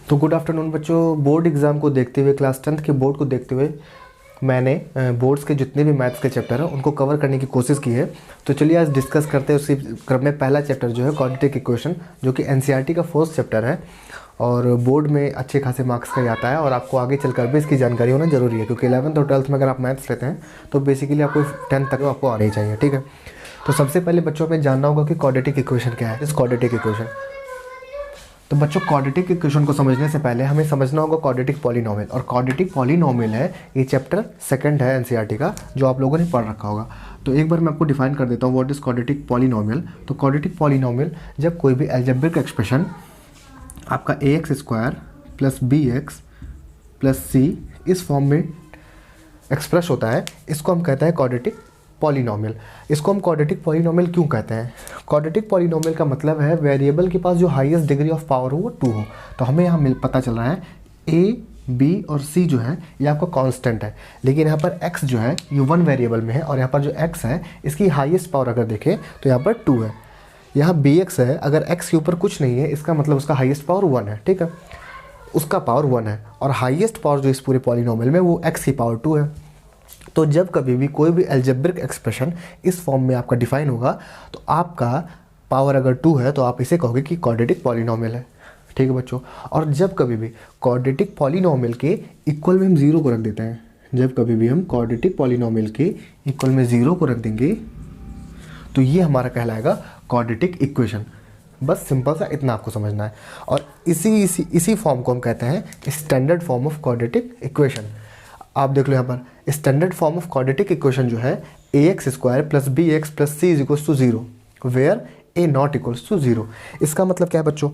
तो good afternoon बच्चों। Board exam को देखते हुए, क्लास 10th के बोर्ड को देखते हुए मैंने बोर्ड्स के जितने भी मैथ्स के चैप्टर हैं उनको कवर करने की कोशिश की है। तो चलिए आज डिस्कस करते हैं। उसी क्रम में पहला चैप्टर जो है क्वाड्रेटिक इक्वेशन, जो कि एनसीईआरटी का फर्स्ट चैप्टर है और बोर्ड में अच्छे खासे मार्क्स का आता है और आपको आगे चलकर भी इसकी जानकारी होना जरूरी है, क्योंकि 11th और 12th में अगर आप मैथ्स लेते हैं तो बेसिकली आपको 10th तक आपको आना ही चाहिए। ठीक है, तो सबसे पहले बच्चों में जानना होगा कि क्वाड्रेटिक इक्वेशन क्या है। इस क्वाड्रेटिक इक्वेशन, तो बच्चों क्वाड्रेटिक इक्वेशन को समझने से पहले हमें समझना होगा क्वाड्रेटिक पॉलीनोमियल। और क्वाड्रेटिक पॉलीनोमियल है, ये चैप्टर सेकंड है एनसीईआरटी का, जो आप लोगों ने पढ़ रखा होगा। तो एक बार मैं आपको डिफाइन कर देता हूँ व्हाट इज क्वाड्रेटिक पॉलीनोमियल। तो क्वाड्रेटिक पॉलीनोमियल जब कोई भी अलजेब्रिक एक्सप्रेशन आपका ax² plus bx plus c इस फॉर्म में एक्सप्रेस होता है, इसको हम कहते हैं क्वाड्रेटिक पॉलीनोमियल। इसको हम क्वाड्रेटिक पॉलीनोमियल क्यों कहते हैं? क्वाड्रेटिक पॉलीनोमियल का मतलब है वेरिएबल के पास जो हाईएस्ट डिग्री ऑफ पावर हो वो 2 हो। तो हमें यहाँ पता चल रहा है a, b और c जो है ये आपका कांस्टेंट है, लेकिन यहाँ पर x जो है ये 1 वेरिएबल में है और यहाँ पर जो x है इसकी हाईएस्ट पावर अगर देखें तो यहाँ पर 2 है। यहाँ bx है, अगर x के ऊपर कुछ नहीं है इसका मतलब उसका हाईएस्ट पावर 1 है। ठीक है, उसका पावर 1 है और हाईएस्ट पावर जो इस पूरे पॉलीनोमियल में वो x की पावर 2 है। तो जब कभी भी कोई भी अलजेब्रिक एक्सप्रेशन इस फॉर्म में आपका डिफाइन होगा तो आपका पावर अगर 2 है तो आप इसे कहोगे कि क्वाड्रेटिक पॉलीनोमियल है। ठीक है बच्चों, और जब कभी भी क्वाड्रेटिक पॉलीनोमियल के इक्वल में हम 0 को रख देते हैं, जब कभी भी हम क्वाड्रेटिक पॉलीनोमियल के इक्वल में 0 को रख देंगे तो ये हमारा कहलाएगा क्वाड्रेटिक इक्वेशन। बस सिंपल सा इतना आपको समझना है। और इसी फॉर्म को हम कहते हैं standard form of quadratic equation. आप देख लो यहाँ पर standard form of quadratic equation जो है ax² plus bx plus c is equals to 0 where a not equals to 0। इसका मतलब क्या है बच्चों?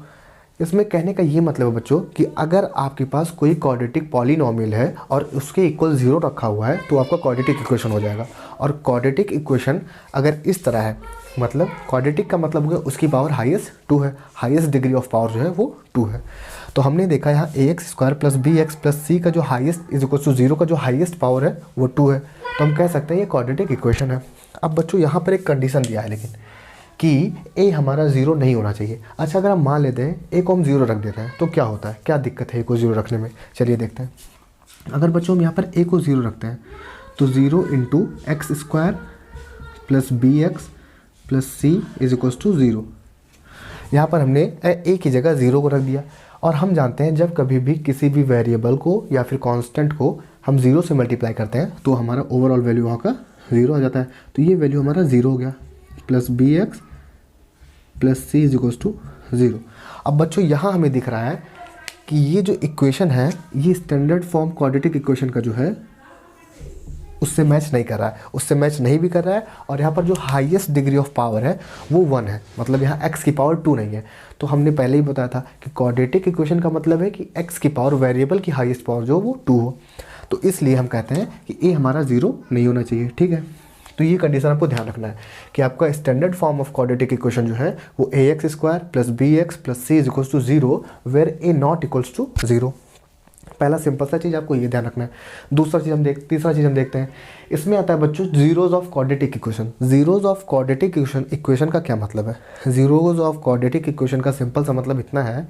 इसमें कहने का ये मतलब है बच्चों कि अगर आपके पास कोई क्वाड्रेटिक पॉलीनोमियल है और उसके इक्वल 0 रखा हुआ है तो आपका क्वाड्रेटिक इक्वेशन हो जाएगा। और क्वाड्रेटिक इक्वेशन अगर इस तरह है, मतलब क्वाड्रेटिक का मतलब हो गया उसकी पावर हाईएस्ट 2 है, हाईएस्ट डिग्री ऑफ पावर जो है वो 2 है। तो हमने देखा यहाँ ax² plus bx plus c का जो हाईएस्ट इज इक्वल टू 0 का जो हाईएस्ट पावर है वो 2 है। तो हम कह सकते हैं ये क्वाड्रेटिक इक्वेशन है। अब बच्चों यहाँ पर एक कंडीशन दिया है लेकिन कि a हमारा 0 नहीं होना चाहिए। अच्छा, अगर हम मान लेते हैं a को हम 0 रख देते हैं तो क्या होता है, क्या दिक्कत है a को 0 रखने में? चलिए देखते हैं। अगर बच्चों हम यहाँ पर a को 0 रखते हैं तो 0 into x² plus bx plus c is equals to 0। यहाँ पर हमने a की जगह 0 को रख दिया और हम जानते हैं जब कभी भी किसी भी वेरिएबल को या फिर कांस्टेंट को हम 0 से मल्टीप्लाई करते हैं तो हमारा ओवरऑल वैल्यू वहाँ का 0 आ जाता है। तो ये वैल्यू हमारा 0 हो गया, plus bx plus c is equals to 0। अब बच्चों यहाँ हमें दिख रहा है कि ये जो इक्वेशन है ये स्टैंडर्ड फॉर्म क्वाड्रेटिक इक्वेशन का जो है उससे मैच नहीं कर रहा है, उससे मैच नहीं भी कर रहा है। और यहाँ पर जो हाईएस्ट डिग्री ऑफ पावर है वो 1 है, मतलब यहाँ x की पावर 2 नहीं है। तो हमने पहले ही बताया था कि क्वाड्रेटिक इक्वेशन का मतलब है कि x की पावर वेरिएबल की हाईएस्ट पावर जो वो 2 हो। तो इसलिए हम कहते हैं कि a हमारा 0 नहीं होना चाहिए। ठीक है, तो ये कंडीशन आपको ध्यान रखना है कि आपका standard form of quadratic equation जो है वो ax² plus bx plus c is equals to 0 where a not equals to 0। पहला सिंपल सा चीज़ आपको ये ध्यान रखना है। तीसरा चीज़ हम देखते हैं। इसमें आता है बच्चों zeros of quadratic equation. Zeros of quadratic equation का क्या मतलब है? जीरोज ऑफ क्वाड्रेटिक इक्वेशन का सिंपल सा मतलब इतना है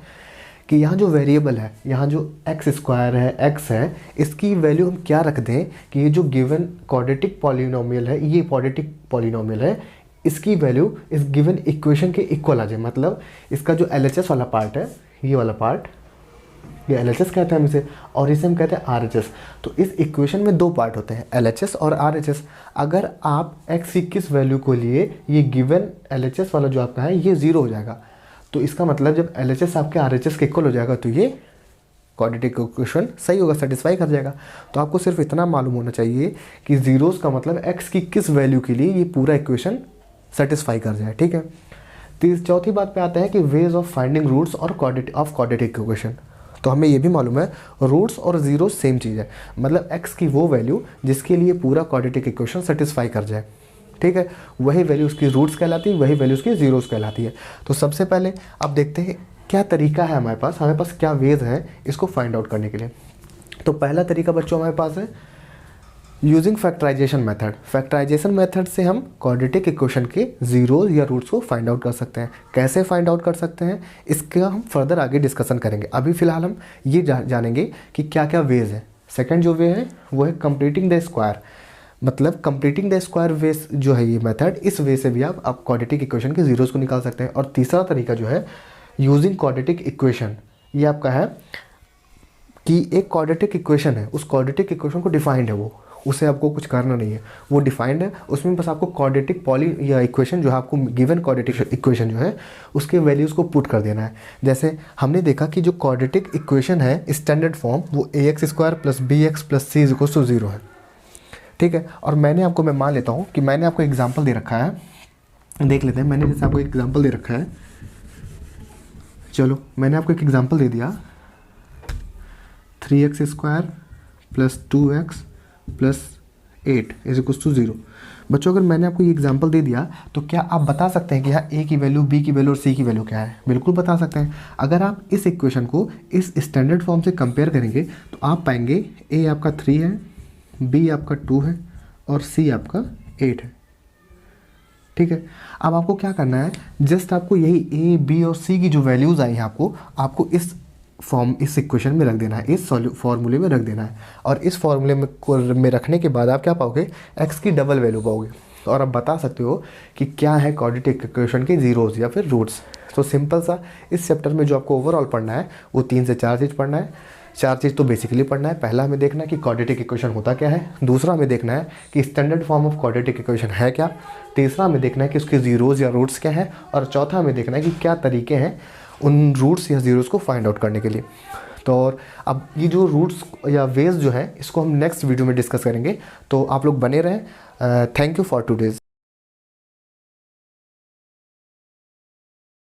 कि यहाँ जो वेरिएबल है, यहाँ जो x² है, x है, इसकी वैल्यू हम क्या रख दें कि ये जो गिवन क्वाड्रेटिक पॉलीनोमियल है, ये क्वाड्रेटिक पॉलीनोमियल है, इसकी वैल्यू इस गिवन इक्वेशन के इक्वल आ जाए। मतलब इसका जो LHS वाला पार्ट है, ये वाला पार्ट, ये LHS कहते हैं हम इसे, और इसे हम कहते हैं RHS। तो इस इक्वेशन में 2 पार्ट होते हैं, LHS और RHS। अगर आप x की किस वैल्यू को लिए ये गिवन LHS वाला जो आपका है ये 0 हो जाएगा, तो इसका मतलब जब LHS आपके RHS के इक्वल हो जाएगा तो ये क्वाड्रेटिक इक्वेशन सही होगा, सेटिस्फाई कर जाएगा। तो आपको सिर्फ इतना मालूम होना चाहिए कि जीरोस का मतलब x की किस वैल्यू के लिए ये पूरा इक्वेशन सेटिस्फाई कर जाए। ठीक है, चौथी बात पे आते हैं कि वेज ऑफ फाइंडिंग रूट्स और क्वाड्रेटिक इक्वेशन। तो हमें ये भी मालूम है रूट्स और जीरो सेम चीज़ है, मतलब x की वो वैल्यू जिसके लिए पूरा क्वाड्रेटिक इक्वेशन सेटिस्फाई कर जाए। ठीक है, वही वैल्यू उसकी रूट्स कहलाती है, वही वैल्यू उसकी जीरोस कहलाती है। तो सबसे पहले अब देखते हैं क्या तरीका है हमारे पास क्या वेज है इसको फाइंड आउट करने के लिए। तो पहला तरीका बच्चों हमारे पास है using factorization method, factorization method से हम क्वाड्रेटिक इक्वेशन के जीरोज या रूट्स को फाइंड आउट कर सकते हैं। कैसे फाइंड आउट कर सकते हैं इसका हम फर्दर आगे डिस्कशन करेंगे। अभी फ़िलहाल हम ये जानेंगे कि क्या क्या वेज है। सेकंड जो वे है वो है कंप्लीटिंग द स्क्वायर, मतलब कंप्लीटिंग द स्क्वायर वे जो है ये मेथड, इस वे से भी आप क्वाड्रेटिक इक्वेशन के जीरोज़ को निकाल सकते हैं। और तीसरा तरीका जो है यूजिंग क्वाड्रेटिक इक्वेशन, ये आपका है कि एक क्वाड्रेटिक इक्वेशन है, उस क्वाड्रेटिक इक्वेशन को डिफाइंड है वो, उसे आपको कुछ करना नहीं है, वो डिफाइंड है, उसमें बस आपको क्वाड्रेटिक पॉली या इक्वेशन जो है आपको गिवन क्वाड्रेटिक इक्वेशन जो है उसके वैल्यूज़ को पुट कर देना है। जैसे हमने देखा कि जो क्वाड्रेटिक इक्वेशन है स्टैंडर्ड फॉर्म वो ax² + bx + c = 0 है, ठीक है। और मैं मान लेता हूँ कि मैंने आपको एग्जाम्पल दे रखा है, देख लेते हैं। मैंने जैसे आपको एग्जाम्पल दे रखा है, चलो मैंने आपको एक एग्जाम्पल दे दिया 3x² + 2x + 8 = 0। बच्चों अगर मैंने आपको ये एग्जांपल दे दिया तो क्या आप बता सकते हैं कि यहाँ a की वैल्यू, b की वैल्यू और c की वैल्यू क्या है? बिल्कुल बता सकते हैं। अगर आप इस इक्वेशन को इस स्टैंडर्ड फॉर्म से कंपेयर करेंगे तो आप पाएंगे a आपका 3 है, b आपका 2 है और c आपका 8 है, ठीक है। अब आपको क्या करना है, जस्ट आपको यही a, b और c की जो वैल्यूज़ आई हैं आपको इस इक्वेशन में रख देना है, इस फॉर्मूले में रख देना है। और इस फॉर्मूले में रखने के बाद आप क्या पाओगे, x की डबल वैल्यू पाओगे और आप बता सकते हो कि क्या है क्वाड्रेटिक इक्वेशन के जीरोज़ या फिर रूट्स। तो सिंपल सा इस चैप्टर में जो आपको ओवरऑल पढ़ना है वो 3 से 4 चीज़ पढ़ना है। 4 चीज़ तो बेसिकली पढ़ना है। पहला हमें देखना है कि क्वाड्रेटिक इक्वेशन होता क्या है, दूसरा हमें देखना है कि standard form of quadratic equation है क्या, तीसरा हमें देखना है कि उसके जीरोज़ या रूट्स क्या है, और चौथा हमें देखना है कि क्या तरीके हैं उन रूट्स या जीरोज़ को फाइंड आउट करने के लिए। तो और अब ये जो रूट्स या वेज जो है इसको हम नेक्स्ट वीडियो में डिस्कस करेंगे, तो आप लोग बने रहें। Thank you for today's.